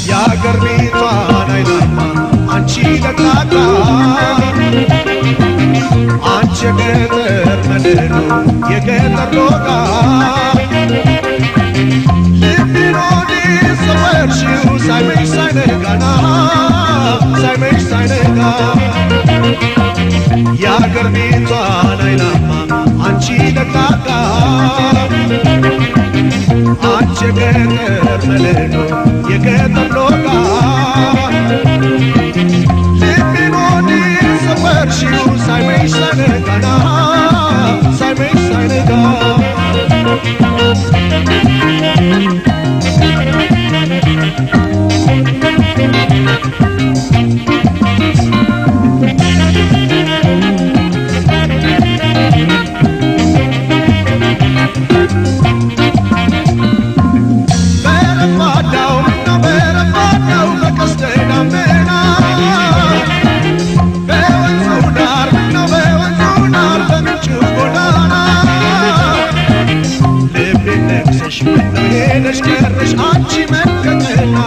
የአገር ቤቷን አይናማ አንቺ ለቅላቃ አንቺ የገጠር መድኖ የገጠር ዶቃ ልቤን ወዲህ ሰወርሽው ሳይመሽ ሳይነጋና ሳይመሽ ሳይነጋ የአገር ቤቷን አይናማ አንቺ ለቅላቃ አንቺ የገጠር መድኖ የገጠር ዶቃ ልቤን ወዲህ ሰወርሽው ሳይመሽ ሳይነጋና ሳይመሽ ሳይነጋ በረባዳው በቀስተ ደመና በወንዙ ዳር በምንጩ ጎዳና ልቤን ነክሰሽ ሄደሽ ቀረሽ አንቺ መከተና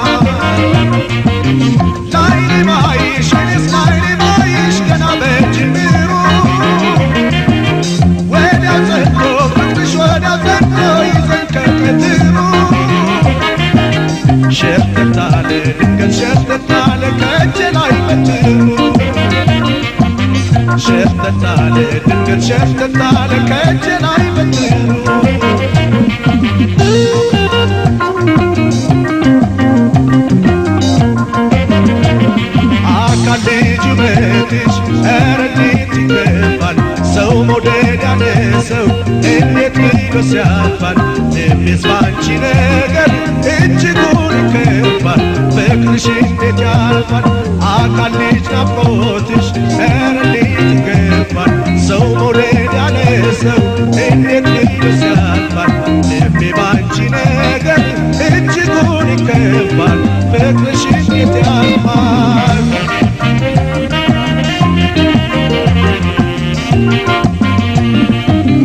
ላይኔ ባይሽ እኔስ ላይኔ ባይሽ ገና በጅምሩ ወዲያው ዘንዶ ፍቅርሽ ወዲያው ዘንዶ ይዘን ከቀትሩ ሸርተት አለ ድንገት ሸርተት አለ ከእጄ ላይ በትሩ ሸርተት አለ ድንገት ሸርተት አለ ከእጄ ላይ በትሩ አካል ልጅ ውበትሽ ኧረ እንዴት ይገባል ሰው መውደድ ያለ ሰው እንዴት ብሎስ ያልፋል ልቤስ ባንቺ ነገር እጅጉን ይከባል ፍቅርሽ እንዴት ያልፋል አካል ልጅ ናፍቆትሽ ኧረ እንዴት ይገባል ሰው መውደድ ያለ ሰው እንዴት ብሎስ ያልፋል ልቤ ባንቺ ነገር እጅጉን ይከባል ፍቅርሽ እንዴት ያልፋል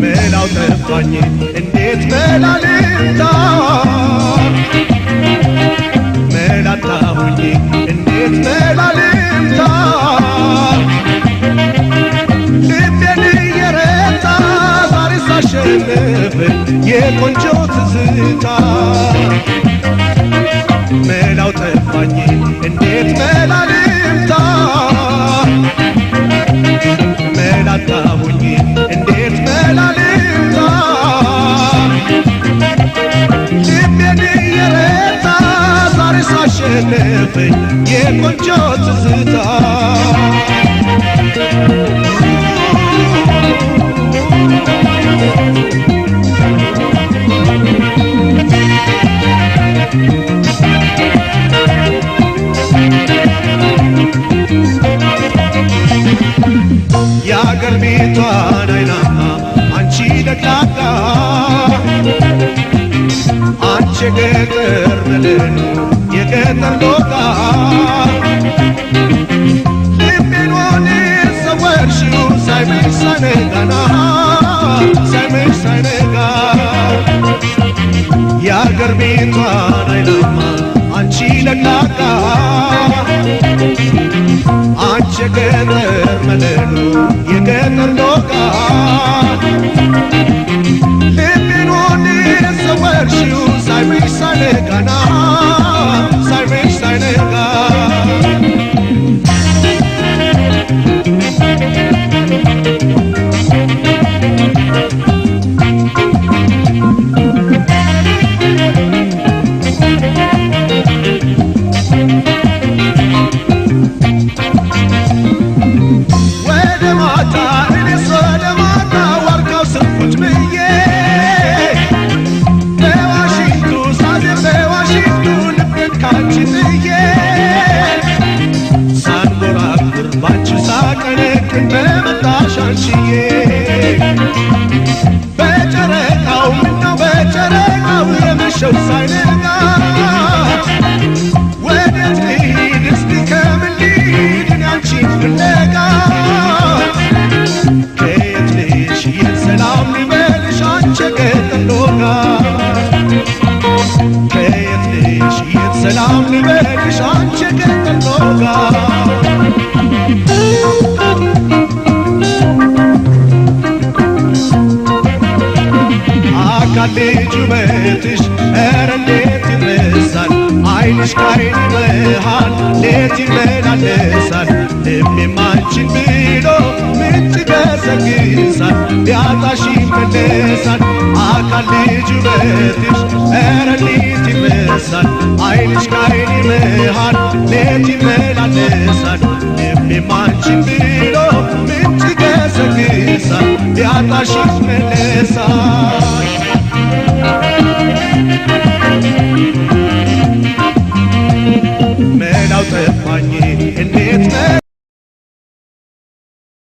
መላው ጠፋኝ እንዴት መላ ልምታ መላ አጣሁኝ እንዴት መላ ልምታ ልቤን እየረታ ዛሬ ሳሸንፍን የቆንጆ ትዝታ መላው ጠፋኝ እንዴት መላ ልምታ መላ አጣሁኝ እንዴት መላ ልምታ ልቤን እየረታ ዛሬ ሳሸንፈኝ የቆንጆ ትዝታ የአገር ቤቷን አይናማ አንቺ ለቅላቃ አንቺ የገጠር መድኖ የገጠር ዶቃ ልቤን ወዲህ ሰወርሽው ሳይመሽ ሳይነጋና ሳይመሽ ሳይነጋ የአገር ቤቷን አይናማ አንቺ ለቅላቃ አንቺ የገጠር መድኖ የገጠር ዶቃ ልቤን ወዲህ ሰወርሽው ሳይመሽ ሳይነጋና ሳይመሽ ሳይነጋ ጋር አካል ልጅ ውበትሽ ኧረ እንዴት ይረሳል ዓይንሽ ከዓይኔ መሃል ሌት ይመላለሳል ልቤም አንቺን ብሎ ምንጭ ገሰግሳል ቢያጣሽ ይመለሳል አካል ልጅ ውበትሽ ኧረ እንዴት ይረሳል ዓይንሽ ከዓይኔ መሃል ሌት ይመላለሳል ልቤም አንቺን ብሎ ምንጭ ገሰግሳል ቢያጣሽ ይመለሳል